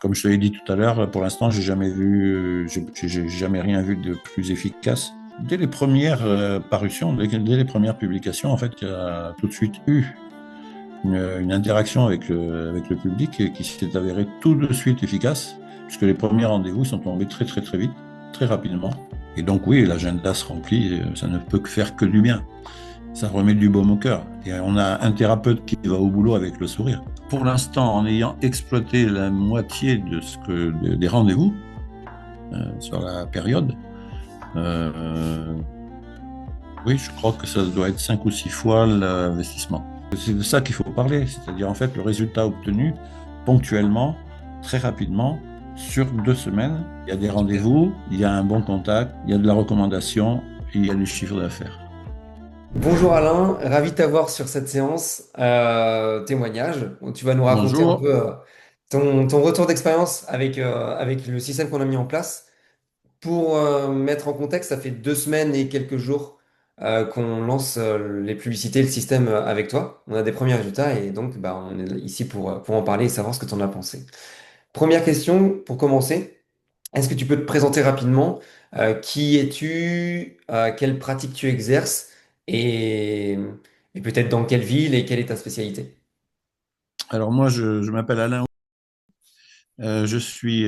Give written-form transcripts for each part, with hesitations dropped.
Comme je te l'ai dit tout à l'heure, pour l'instant, j'ai jamais vu, j'ai jamais rien vu de plus efficace. Dès les premières parutions, dès les premières publications, en fait, il y a tout de suite eu une interaction avec le public et qui s'est avérée tout de suite efficace, puisque les premiers rendez-vous sont tombés très très très vite, très rapidement. Et donc oui, l'agenda se remplit, ça ne peut que faire que du bien. Ça remet du baume au cœur. Et on a un thérapeute qui va au boulot avec le sourire. Pour l'instant, en ayant exploité la moitié des rendez-vous sur la période, euh, oui, je crois que ça doit être 5 ou 6 fois l'investissement. C'est de ça qu'il faut parler, c'est-à-dire en fait le résultat obtenu ponctuellement, très rapidement, sur 2 semaines. Il y a des Super. rendez-vous, il y a un bon contact, il y a de la recommandation, et il y a du chiffre d'affaires. Bonjour Alain, ravi de t'avoir sur cette séance témoignage où tu vas nous raconter un peu Bonjour. ton retour d'expérience avec le système qu'on a mis en place. Pour mettre en contexte, ça fait 2 semaines et quelques jours qu'on lance les publicités, le système avec toi. On a des premiers résultats et donc bah, on est ici pour en parler et savoir ce que tu en as pensé. Première question pour commencer. Est-ce que tu peux te présenter rapidement? Qui es-tu? Quelle pratique tu exerces? Et, et peut-être dans quelle ville et quelle est ta spécialité? Alors moi, je m'appelle Alain. Je suis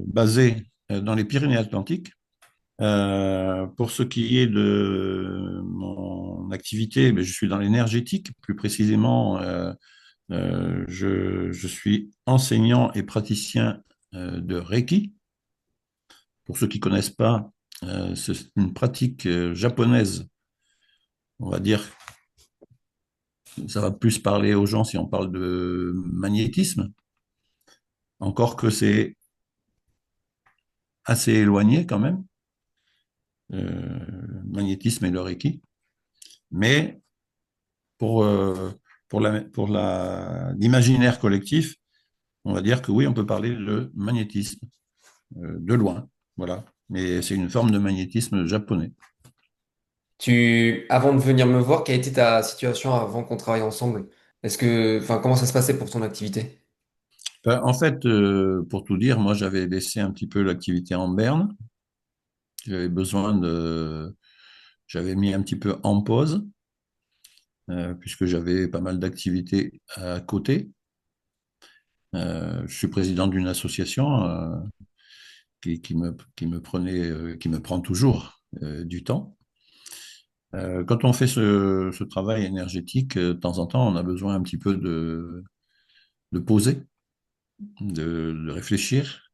basé dans les Pyrénées-Atlantiques. Pour ce qui est de mon activité, ben, je suis dans l'énergétique. Plus précisément, je suis enseignant et praticien de Reiki. Pour ceux qui connaissent pas, c'est une pratique japonaise. On va dire, ça va plus parler aux gens si on parle de magnétisme. Encore que c'est assez éloigné quand même, magnétisme et le Reiki. Mais pour, l'imaginaire collectif, on va dire que oui, on peut parler de magnétisme, de loin. Voilà. Mais c'est une forme de magnétisme japonais. Avant de venir me voir, quelle était ta situation avant qu'on travaille ensemble? Enfin, comment ça se passait pour ton activité? Enfin, en fait, pour tout dire, moi, j'avais laissé un petit peu l'activité en berne. J'avais besoin de. J'avais mis un petit peu en pause, puisque j'avais pas mal d'activités à côté. Je suis président d'une association qui me prenait, qui me prend toujours du temps. Quand on fait ce travail énergétique, de temps en temps, on a besoin un petit peu de poser, de réfléchir,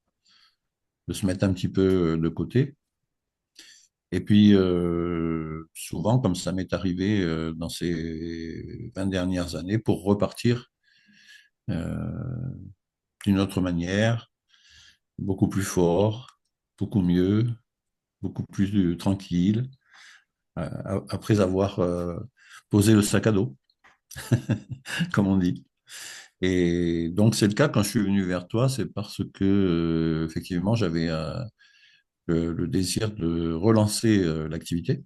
de se mettre un petit peu de côté. Et puis, souvent, comme ça m'est arrivé dans ces 20 dernières années, pour repartir euh, d'une autre manière, beaucoup plus fort, beaucoup mieux, beaucoup plus tranquille, après avoir posé le sac à dos, comme on dit. Et donc, c'est le cas quand je suis venu vers toi, c'est parce que, effectivement, j'avais le désir de relancer l'activité,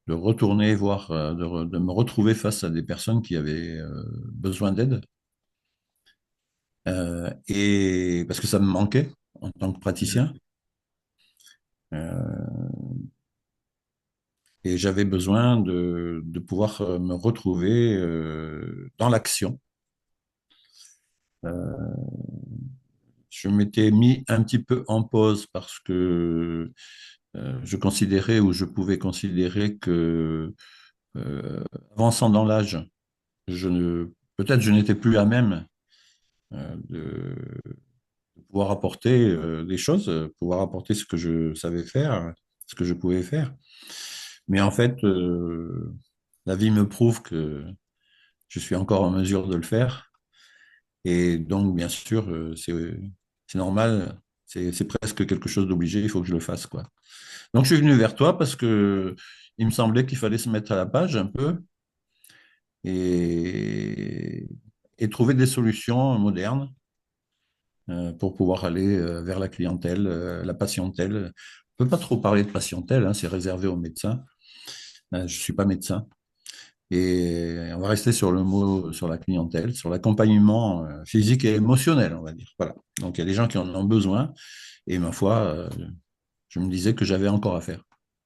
de retourner voir, de me retrouver face à des personnes qui avaient besoin d'aide. Et parce que ça me manquait en tant que praticien. Euh, et j'avais besoin de pouvoir me retrouver dans l'action. Euh, je m'étais mis un petit peu en pause parce que je considérais ou je pouvais considérer que, avançant dans l'âge, peut-être je n'étais plus à même de pouvoir apporter des choses, pouvoir apporter ce que je savais faire, ce que je pouvais faire. Mais en fait, la vie me prouve que je suis encore en mesure de le faire. Et donc, bien sûr, c'est normal, c'est presque quelque chose d'obligé, il faut que je le fasse, quoi. Donc, je suis venu vers toi parce que il me semblait qu'il fallait se mettre à la page un peu et, et trouver des solutions modernes pour pouvoir aller vers la clientèle, la patientèle. On ne peut pas trop parler de patientèle, hein, c'est réservé aux médecins. Je ne suis pas médecin. Et on va rester sur le mot, sur la clientèle, sur l'accompagnement physique et émotionnel, on va dire. Voilà. Donc il y a des gens qui en ont besoin, et ma foi, je me disais que j'avais encore à faire.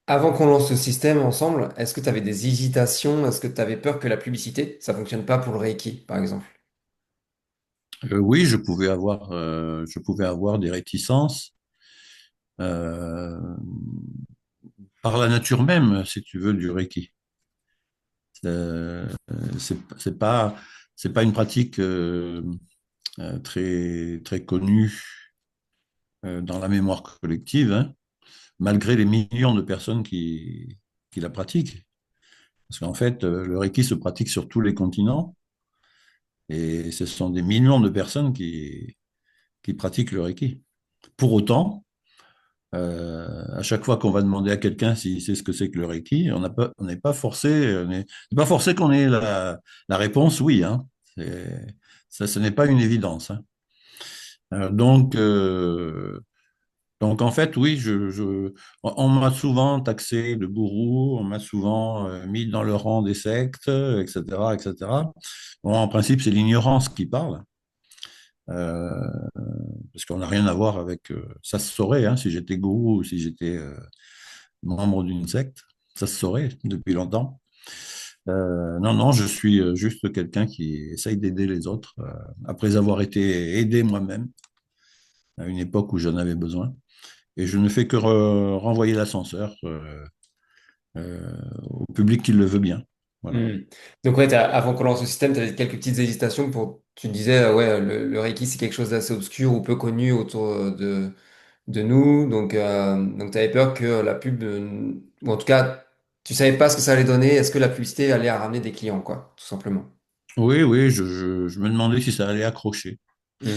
Avant qu'on lance ce système ensemble, est-ce que tu avais des hésitations? Est-ce que tu avais peur que la publicité, ça fonctionne pas pour le Reiki, par exemple? Oui, je pouvais avoir des réticences euh, par la nature même, si tu veux, du Reiki. C'est pas une pratique très très connue dans la mémoire collective, hein, malgré les millions de personnes qui la pratiquent. Parce qu'en fait, le Reiki se pratique sur tous les continents et ce sont des millions de personnes qui pratiquent le Reiki. Pour autant, à chaque fois qu'on va demander à quelqu'un s'il sait ce que c'est que le Reiki, on n'est pas forcé, c'est pas forcé qu'on ait la réponse oui, hein. Ça, ce n'est pas une évidence, hein. Euh, donc, euh, donc en fait, oui, on m'a souvent taxé de gourou, on m'a souvent mis dans le rang des sectes, etc., etc. Bon, en principe, c'est l'ignorance qui parle, euh, parce qu'on n'a rien à voir avec. Ça se saurait, hein, si j'étais gourou ou si j'étais membre d'une secte, ça se saurait depuis longtemps. Non, non, je suis juste quelqu'un qui essaye d'aider les autres, après avoir été aidé moi-même à une époque où j'en avais besoin. Et je ne fais que renvoyer l'ascenseur au public qui le veut bien. Voilà. Hmm. Donc ouais, avant qu'on lance le système, tu avais quelques petites hésitations pour... Tu disais, ouais, le Reiki, c'est quelque chose d'assez obscur ou peu connu autour de nous. Donc tu avais peur que la pub... ou en tout cas, tu savais pas ce que ça allait donner. Est-ce que la publicité allait ramener des clients, quoi, tout simplement. Oui, oui, je me demandais si ça allait accrocher. Hmm.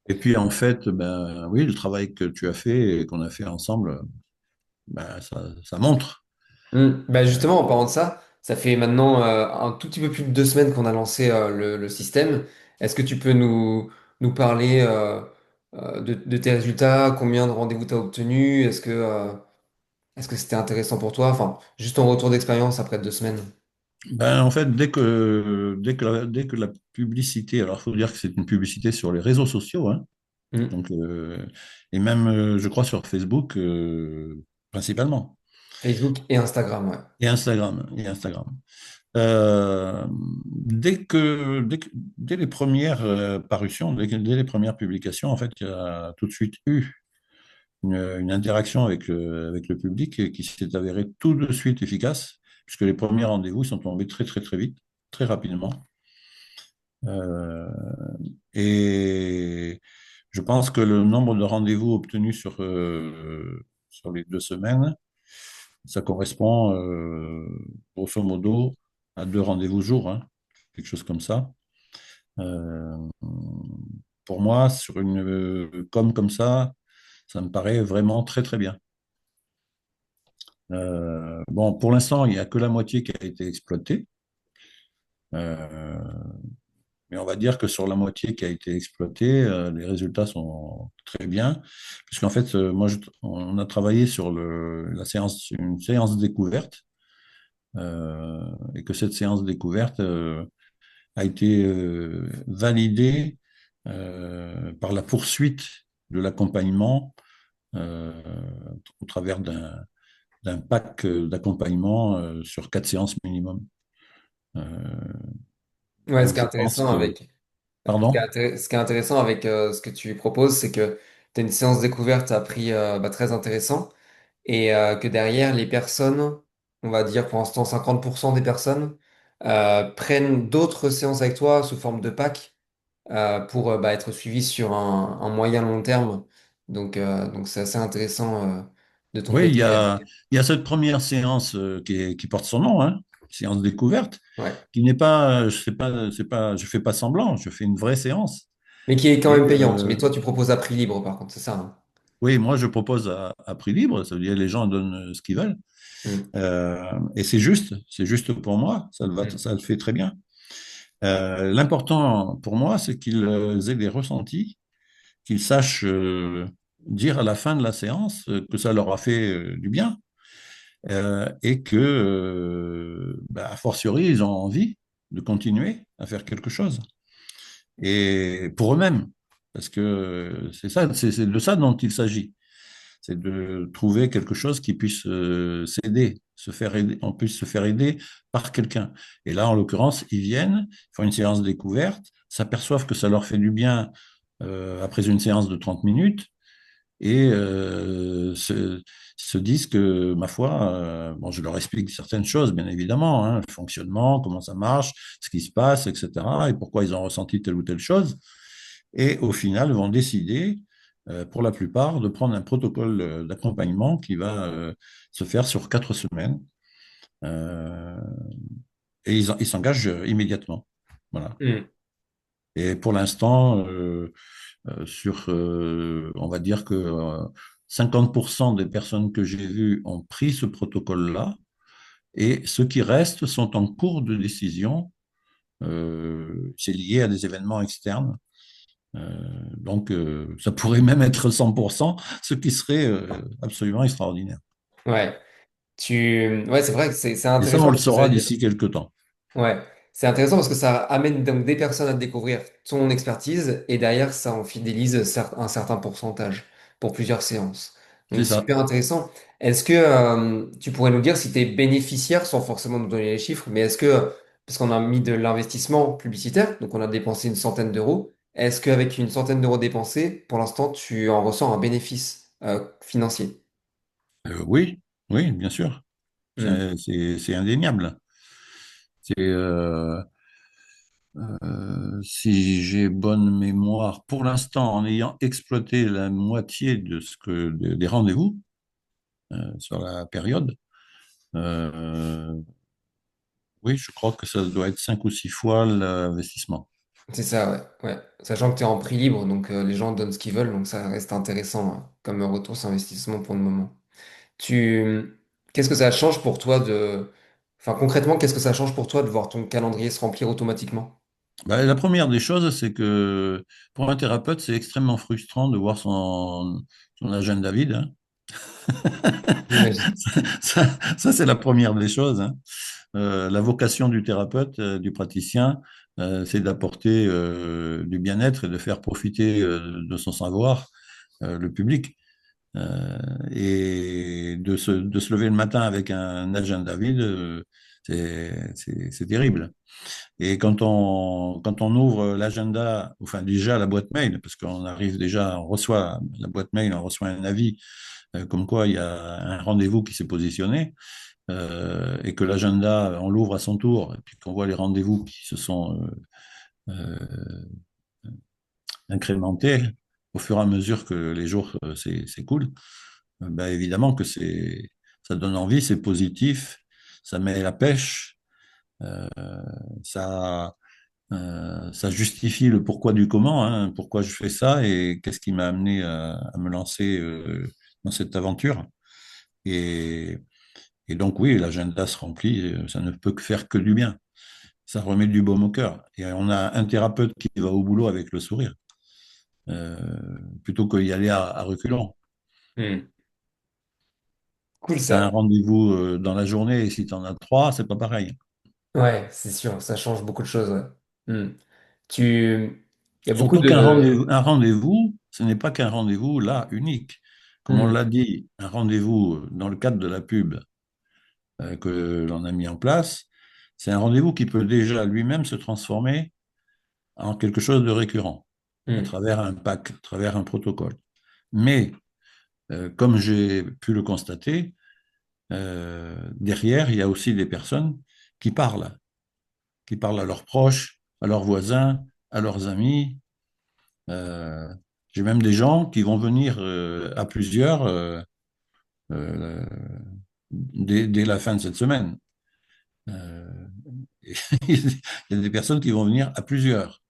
Et puis en fait, ben oui, le travail que tu as fait et qu'on a fait ensemble, ben, ça montre. Bah justement, en parlant de ça, ça fait maintenant un tout petit peu plus de 2 semaines qu'on a lancé le système. Est-ce que tu peux nous parler de tes résultats? Combien de rendez-vous tu as obtenu? Est-ce que c'était intéressant pour toi? Enfin, juste ton retour d'expérience après 2 semaines. Ben, en fait, dès que la publicité, alors il faut dire que c'est une publicité sur les réseaux sociaux, hein, Hmm. donc, et même, je crois, sur Facebook, principalement, Facebook et Instagram, ouais. et Instagram. Dès les premières parutions, dès les premières publications, en fait, il y a tout de suite eu une interaction avec le public qui s'est avérée tout de suite efficace, puisque les premiers rendez-vous sont tombés très, très, très vite, très rapidement. Euh, et je pense que le nombre de rendez-vous obtenus sur les 2 semaines, ça correspond grosso modo à 2 rendez-vous jour, hein, quelque chose comme ça. Euh, pour moi, sur une com comme ça me paraît vraiment très très bien. Bon, pour l'instant, il n'y a que la moitié qui a été exploitée. Euh, mais on va dire que sur la moitié qui a été exploitée, les résultats sont très bien. Puisqu'en fait, moi, on a travaillé sur une séance découverte. Et que cette séance découverte a été validée par la poursuite de l'accompagnement euh, au travers d'un pack d'accompagnement sur 4 séances minimum. Euh, Ouais, ce donc qui est je pense intéressant que... avec, Pardon? ce qui est intéressant avec ce que tu proposes, c'est que tu as une séance découverte à prix très intéressant. Et que derrière, les personnes, on va dire pour l'instant 50% des personnes, prennent d'autres séances avec toi sous forme de pack pour être suivies sur un moyen long terme. Donc c'est assez intéressant de ton Oui, il y côté. a, il y a cette première séance qui porte son nom, hein, séance découverte, Ouais. qui n'est pas, je fais pas semblant, je fais une vraie séance. Mais qui est quand Et même payante. Mais toi, tu proposes à prix libre par contre, c'est ça, hein. oui, moi je propose à prix libre, ça veut dire les gens donnent ce qu'ils veulent. Mm. Et c'est juste pour moi, Mm. ça le fait très bien. L'important pour moi, c'est qu'ils aient des ressentis, qu'ils sachent dire à la fin de la séance que ça leur a fait du bien. et que, a fortiori, ils ont envie de continuer à faire quelque chose. Et pour eux-mêmes, parce que c'est ça, c'est de ça dont il s'agit. C'est de trouver quelque chose qui puisse s'aider, se faire aider, on puisse se faire aider par quelqu'un. Et là, en l'occurrence, ils viennent, font une séance découverte, s'aperçoivent que ça leur fait du bien après une séance de 30 minutes et se disent que, ma foi, bon, je leur explique certaines choses, bien évidemment, hein, le fonctionnement, comment ça marche, ce qui se passe, etc., et pourquoi ils ont ressenti telle ou telle chose. Et au final, vont décider, pour la plupart, de prendre un protocole d'accompagnement qui va se faire sur 4 semaines. Euh, et ils s'engagent immédiatement. Voilà. Hmm. Et pour l'instant, on va dire que 50% des personnes que j'ai vues ont pris ce protocole-là, et ceux qui restent sont en cours de décision. C'est lié à des événements externes. Euh, ça pourrait même être 100%, ce qui serait absolument extraordinaire. Ouais. Ouais, c'est vrai que c'est Et ça, intéressant on le parce que ça saura veut dire. d'ici quelques temps. Ouais, c'est intéressant parce que ça amène donc des personnes à découvrir ton expertise et derrière ça en fidélise un certain pourcentage pour plusieurs séances. C'est Donc ça. super intéressant. Est-ce que tu pourrais nous dire si tu es bénéficiaire sans forcément nous donner les chiffres, mais est-ce que, parce qu'on a mis de l'investissement publicitaire, donc on a dépensé une centaine d'euros, est-ce qu'avec une centaine d'euros dépensés, pour l'instant tu en ressens un bénéfice financier? Oui, oui, bien sûr. Hmm. C'est indéniable. C'est, si j'ai bonne mémoire, pour l'instant, en ayant exploité la moitié des rendez-vous sur la période, euh, oui, je crois que ça doit être 5 ou 6 fois l'investissement. C'est ça, ouais. Ouais. Sachant que tu es en prix libre, donc les gens donnent ce qu'ils veulent, donc ça reste intéressant hein, comme retour sur investissement pour le moment. Qu'est-ce que ça change pour toi de... Enfin, concrètement, qu'est-ce que ça change pour toi de voir ton calendrier se remplir automatiquement? La première des choses, c'est que pour un thérapeute, c'est extrêmement frustrant de voir son agenda vide, hein. J'imagine. Ça, c'est la première des choses, hein. La vocation du thérapeute, du praticien, c'est d'apporter du bien-être et de faire profiter de son savoir le public. Euh, et de se lever le matin avec un agenda vide, c'est terrible. Et quand on ouvre l'agenda, enfin déjà la boîte mail, parce qu'on arrive déjà, on reçoit la boîte mail, on reçoit un avis comme quoi il y a un rendez-vous qui s'est positionné, et que l'agenda, on l'ouvre à son tour, et puis qu'on voit les rendez-vous qui se sont incrémentés au fur et à mesure que les jours s'écoulent, évidemment que ça donne envie, c'est positif, ça met la pêche, euh, ça ça justifie le pourquoi du comment, hein, pourquoi je fais ça et qu'est-ce qui m'a amené à me lancer dans cette aventure. Et, et donc oui, l'agenda se remplit, ça ne peut que faire que du bien. Ça remet du baume au cœur. Et on a un thérapeute qui va au boulot avec le sourire, euh, plutôt qu'y aller à reculons. Hmm. Cool Tu as un ça. rendez-vous dans la journée et si tu en as 3, c'est pas pareil. Ouais, c'est sûr, ça change beaucoup de choses. Ouais. Hmm. Il y a beaucoup Surtout de... un rendez-vous, ce n'est pas qu'un rendez-vous là unique. Comme on Hmm. l'a dit, un rendez-vous dans le cadre de la pub que l'on a mis en place, c'est un rendez-vous qui peut déjà lui-même se transformer en quelque chose de récurrent à Hmm. travers un pack, à travers un protocole. Mais comme j'ai pu le constater, derrière, il y a aussi des personnes qui parlent, qui parlent à leurs proches, à leurs voisins, à leurs amis. Euh, j'ai même des gens qui vont venir à plusieurs euh, dès la fin de cette semaine. Euh, et il y a des personnes qui vont venir à plusieurs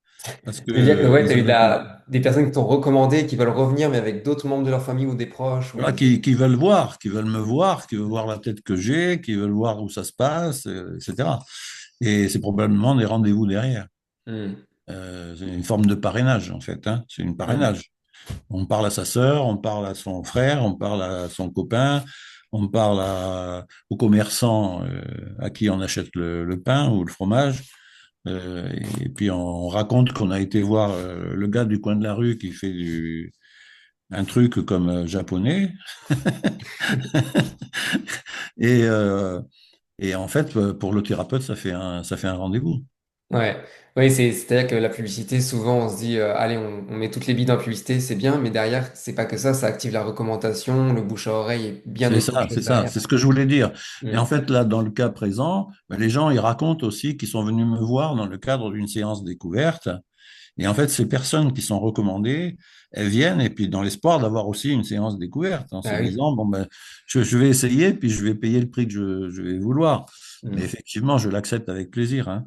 parce Tu veux dire que que ouais, tu as ils eu avaient des personnes qui t'ont recommandé, qui veulent revenir, mais avec d'autres membres de leur famille ou des proches ou voilà, des... qui veulent voir, qui veulent me voir, qui veulent voir la tête que j'ai, qui veulent voir où ça se passe, etc. Et c'est probablement des rendez-vous derrière. Hmm. C'est une forme de parrainage en fait, hein. C'est une Hmm. parrainage. On parle à sa sœur, on parle à son frère, on parle à son copain, on parle aux commerçants à qui on achète le pain ou le fromage, euh, et puis on raconte qu'on a été voir le gars du coin de la rue qui fait un truc comme japonais. Et, euh, et en fait, pour le thérapeute, ça fait un rendez-vous. Ouais, oui, c'est-à-dire que la publicité, souvent, on se dit, allez, on met toutes les billes dans la publicité, c'est bien, mais derrière, c'est pas que ça active la recommandation, le bouche à oreille et bien autre chose derrière. C'est ce que je voulais dire. Et en Hmm. fait, là, dans le cas présent, ben, les gens, ils racontent aussi qu'ils sont venus me voir dans le cadre d'une séance découverte. Et en fait, ces personnes qui sont recommandées, elles viennent et puis dans l'espoir d'avoir aussi une séance découverte, en se Ah oui. disant, bon, ben, je vais essayer, puis je vais payer le prix que je vais vouloir. Mais Hmm. effectivement, je l'accepte avec plaisir, hein.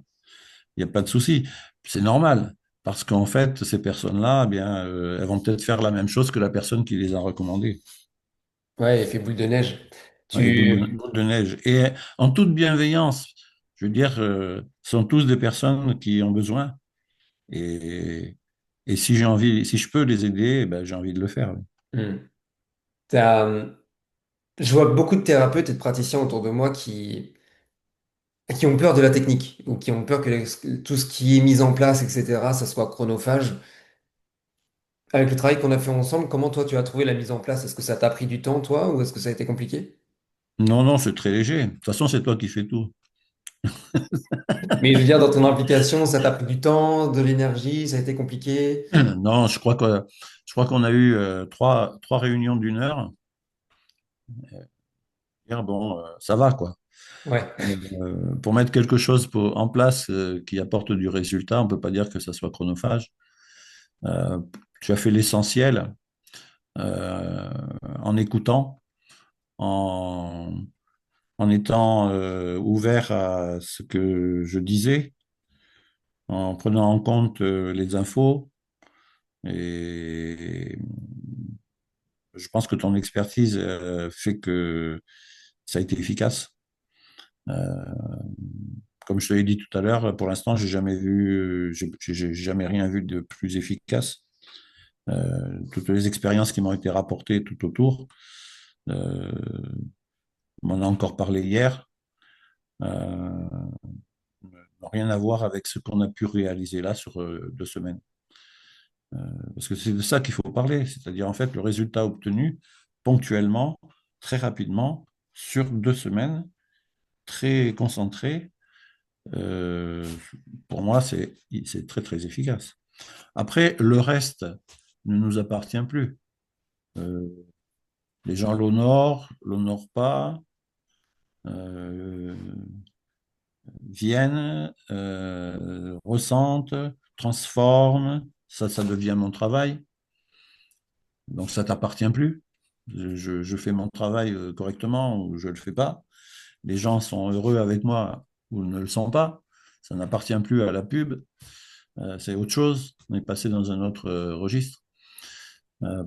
Il n'y a pas de souci. C'est normal. Parce qu'en fait, ces personnes-là, eh bien, elles vont peut-être faire la même chose que la personne qui les a recommandées. Ouais, effet boule de neige. Ouais, Tu... boule de neige. Et en toute bienveillance, je veux dire, ce sont tous des personnes qui ont besoin. Et, et si j'ai envie, si je peux les aider, eh ben, j'ai envie de le faire. Oui. Hmm. T'as, je vois beaucoup de thérapeutes et de praticiens autour de moi qui ont peur de la technique ou qui ont peur que tout ce qui est mis en place, etc., ça soit chronophage. Avec le travail qu'on a fait ensemble, comment toi tu as trouvé la mise en place? Est-ce que ça t'a pris du temps, toi, ou est-ce que ça a été compliqué? Non, non, c'est très léger. De toute façon, c'est toi qui fais tout. Mais je veux dire, dans ton implication, ça t'a pris du temps, de l'énergie, ça a été compliqué? Non, je crois qu'on a eu trois réunions d'une heure. Dire, bon, ça va, quoi. Ouais. Pour mettre quelque chose en place qui apporte du résultat, on ne peut pas dire que ça soit chronophage. Euh, Tu as fait l'essentiel euh, en écoutant, en, en étant ouvert à ce que je disais, en prenant en compte les infos. Et je pense que ton expertise fait que ça a été efficace. Euh, Comme je te l'ai dit tout à l'heure, pour l'instant, j'ai jamais rien vu de plus efficace. Toutes les expériences qui m'ont été rapportées tout autour, euh, on en a encore parlé hier, n'ont rien à voir avec ce qu'on a pu réaliser là sur 2 semaines. Parce que c'est de ça qu'il faut parler, c'est-à-dire en fait le résultat obtenu ponctuellement, très rapidement, sur 2 semaines, très concentré. euh, pour moi, c'est très très efficace. Après, le reste ne nous appartient plus. Euh, les gens l'honorent pas, euh, viennent, ressentent, transforment. Ça devient mon travail. Donc, ça t'appartient plus. Je fais mon travail correctement ou je ne le fais pas. Les gens sont heureux avec moi ou ne le sont pas. Ça n'appartient plus à la pub. C'est autre chose. On est passé dans un autre registre.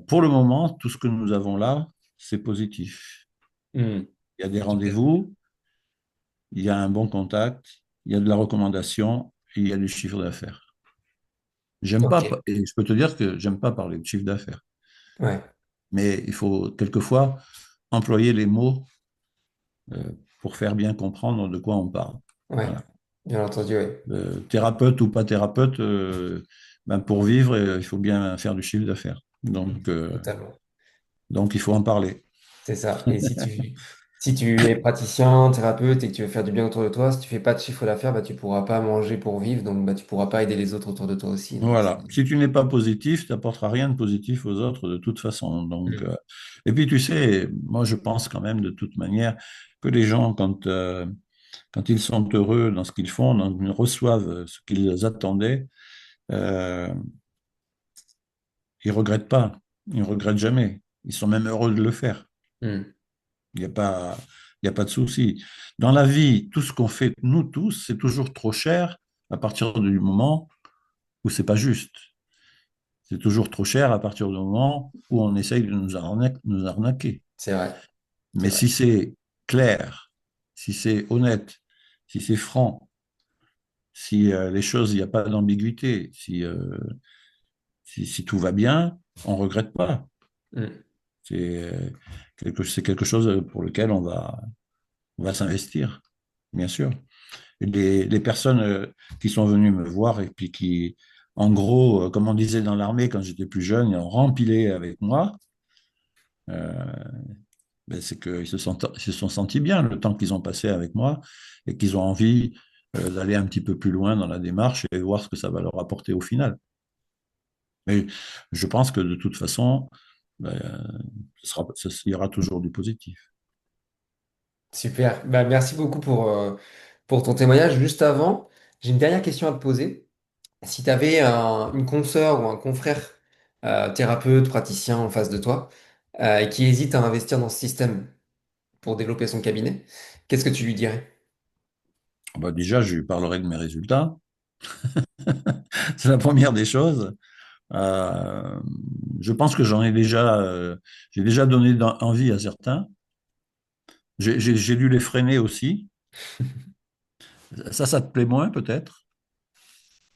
Pour le moment, tout ce que nous avons là, c'est positif. Hmm. Il y a des Super. rendez-vous, il y a un bon contact, il y a de la recommandation, et il y a du chiffre d'affaires. J'aime Ok. pas, et je peux te dire que j'aime pas parler de chiffre d'affaires, Ouais. mais il faut quelquefois employer les mots pour faire bien comprendre de quoi on parle. Ouais. Voilà. Bien entendu, ouais. Thérapeute ou pas thérapeute, ben pour vivre, il faut bien faire du chiffre d'affaires. Hmm. Totalement. Donc il faut en parler. C'est ça. Et si tu es praticien, thérapeute et que tu veux faire du bien autour de toi, si tu fais pas de chiffre d'affaires, bah, tu pourras pas manger pour vivre, donc bah, tu pourras pas aider les autres autour de toi aussi. Donc, Voilà. Si tu n'es pas positif, tu n'apporteras rien de positif aux autres de toute façon. Donc, hmm. et puis tu sais, moi je pense quand même de toute manière que les gens, quand ils sont heureux dans ce qu'ils font, donc ils reçoivent ce qu'ils attendaient, euh, ils regrettent pas. Ils regrettent jamais. Ils sont même heureux de le faire. Hmm. Il n'y a pas, il y a pas de souci. Dans la vie, tout ce qu'on fait, nous tous, c'est toujours trop cher à partir du moment où c'est pas juste. C'est toujours trop cher à partir du moment où on essaye de nous arnaquer. C'est vrai. C'est Mais vrai. si c'est clair, si c'est honnête, si c'est franc, si les choses, il n'y a pas d'ambiguïté, si tout va bien, on ne regrette pas. Hmm. C'est, C'est quelque chose pour lequel on va s'investir, bien sûr. Et les personnes qui sont venues me voir et puis qui, en gros, comme on disait dans l'armée quand j'étais plus jeune, ils ont rempilé avec moi, euh, ben, c'est ils se sont sentis bien le temps qu'ils ont passé avec moi et qu'ils ont envie d'aller un petit peu plus loin dans la démarche et voir ce que ça va leur apporter au final. Mais je pense que de toute façon, ben, il y aura toujours du positif. Super. Bah, merci beaucoup pour ton témoignage. Juste avant, j'ai une dernière question à te poser. Si tu avais une consoeur ou un confrère thérapeute, praticien en face de toi, et qui hésite à investir dans ce système pour développer son cabinet, qu'est-ce que tu lui dirais? Bah, déjà, je lui parlerai de mes résultats. C'est la première des choses. Euh, je pense que j'ai déjà donné envie à certains. J'ai dû les freiner aussi. Ça te plaît moins peut-être,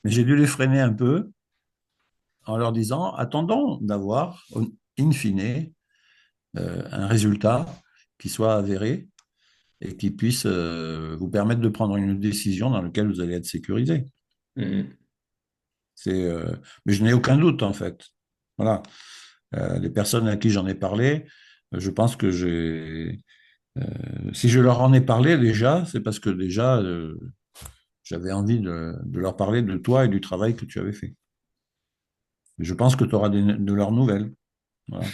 mais j'ai dû les freiner un peu en leur disant, attendons d'avoir, in fine, un résultat qui soit avéré et qui puisse vous permettre de prendre une décision dans laquelle vous allez être sécurisé. Mhm. Mais je n'ai aucun doute en fait. Voilà. Les personnes à qui j'en ai parlé, je pense que si je leur en ai parlé déjà, c'est parce que déjà j'avais envie de leur parler de toi et du travail que tu avais fait. Je pense que tu auras de leurs nouvelles. Voilà.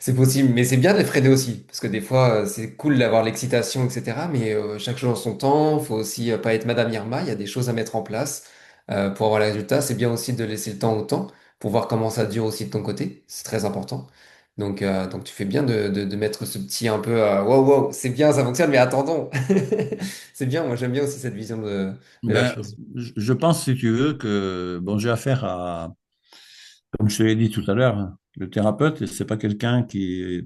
C'est possible, mais c'est bien de les freiner aussi, parce que des fois, c'est cool d'avoir l'excitation, etc. Mais chaque chose en son temps, faut aussi pas être Madame Irma, il y a des choses à mettre en place pour avoir les résultats. C'est bien aussi de laisser le temps au temps, pour voir comment ça dure aussi de ton côté, c'est très important. Donc tu fais bien de mettre ce petit un peu, wow, wow, c'est bien, ça fonctionne, mais attendons. C'est bien, moi j'aime bien aussi cette vision de la Ben, chose. je pense, si tu veux, que bon, j'ai affaire à, comme je te l'ai dit tout à l'heure, hein, le thérapeute, c'est pas quelqu'un il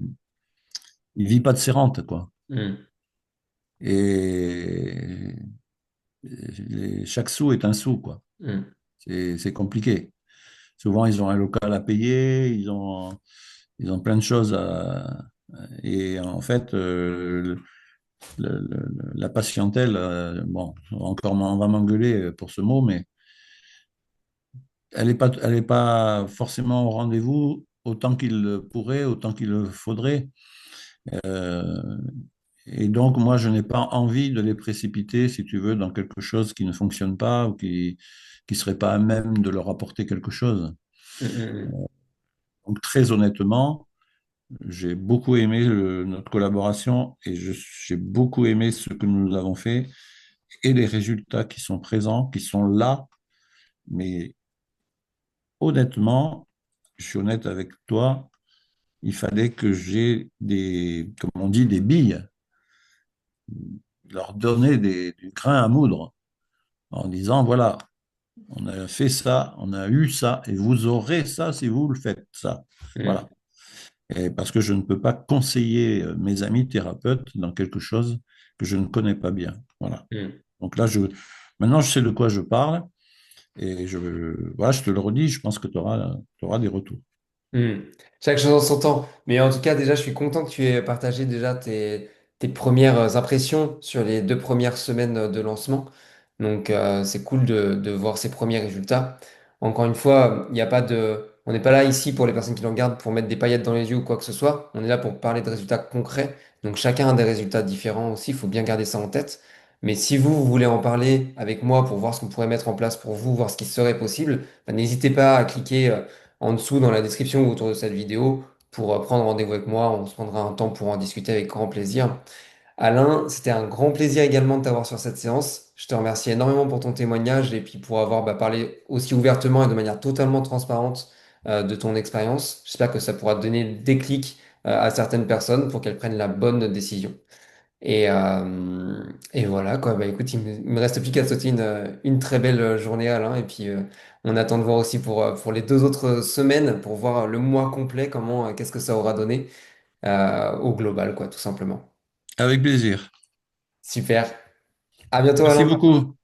vit pas de ses rentes, quoi. Hmm, Et chaque sou est un sou, quoi. hmm, C'est compliqué. Souvent, ils ont un local à payer, ils ont plein de choses et en fait, la patientèle, bon, encore, on va m'engueuler pour ce mot, mais elle est pas forcément au rendez-vous autant qu'il le pourrait, autant qu'il le faudrait. Euh, et donc, moi, je n'ai pas envie de les précipiter, si tu veux, dans quelque chose qui ne fonctionne pas ou qui serait pas à même de leur apporter quelque chose. hmm, hmm, Donc, très honnêtement, j'ai beaucoup aimé notre collaboration et j'ai beaucoup aimé ce que nous avons fait et les résultats qui sont présents, qui sont là. Mais honnêtement, je suis honnête avec toi, il fallait que j'ai comme on dit, des billes, leur donner du grain à moudre en disant, voilà, on a fait ça, on a eu ça, et vous aurez ça si vous le faites, ça. hmm, Voilà. Et parce que je ne peux pas conseiller mes amis thérapeutes dans quelque chose que je ne connais pas bien. Voilà. hmm. Donc là, maintenant, je sais de quoi je parle, et voilà, je te le redis, je pense que tu auras des retours. Hmm. Chaque chose en son temps. Mais en tout cas, déjà, je suis content que tu aies partagé déjà tes premières impressions sur les 2 premières semaines de lancement. Donc, c'est cool de voir ces premiers résultats. Encore une fois, il n'y a pas on n'est pas là ici pour les personnes qui nous regardent pour mettre des paillettes dans les yeux ou quoi que ce soit. On est là pour parler de résultats concrets. Donc, chacun a des résultats différents aussi. Il faut bien garder ça en tête. Mais si vous voulez en parler avec moi pour voir ce qu'on pourrait mettre en place pour vous, voir ce qui serait possible, bah, n'hésitez pas à cliquer en dessous dans la description ou autour de cette vidéo pour prendre rendez-vous avec moi. On se prendra un temps pour en discuter avec grand plaisir. Alain, c'était un grand plaisir également de t'avoir sur cette séance. Je te remercie énormément pour ton témoignage et puis pour avoir parlé aussi ouvertement et de manière totalement transparente de ton expérience. J'espère que ça pourra te donner le déclic à certaines personnes pour qu'elles prennent la bonne décision. Et voilà, quoi. Bah, écoute, il me reste plus qu'à te souhaiter une très belle journée, Alain. Et puis, on attend de voir aussi pour les 2 autres semaines, pour voir le mois complet, qu'est-ce que ça aura donné au global, quoi, tout simplement. Avec plaisir. Super. À bientôt, Merci Alain. beaucoup.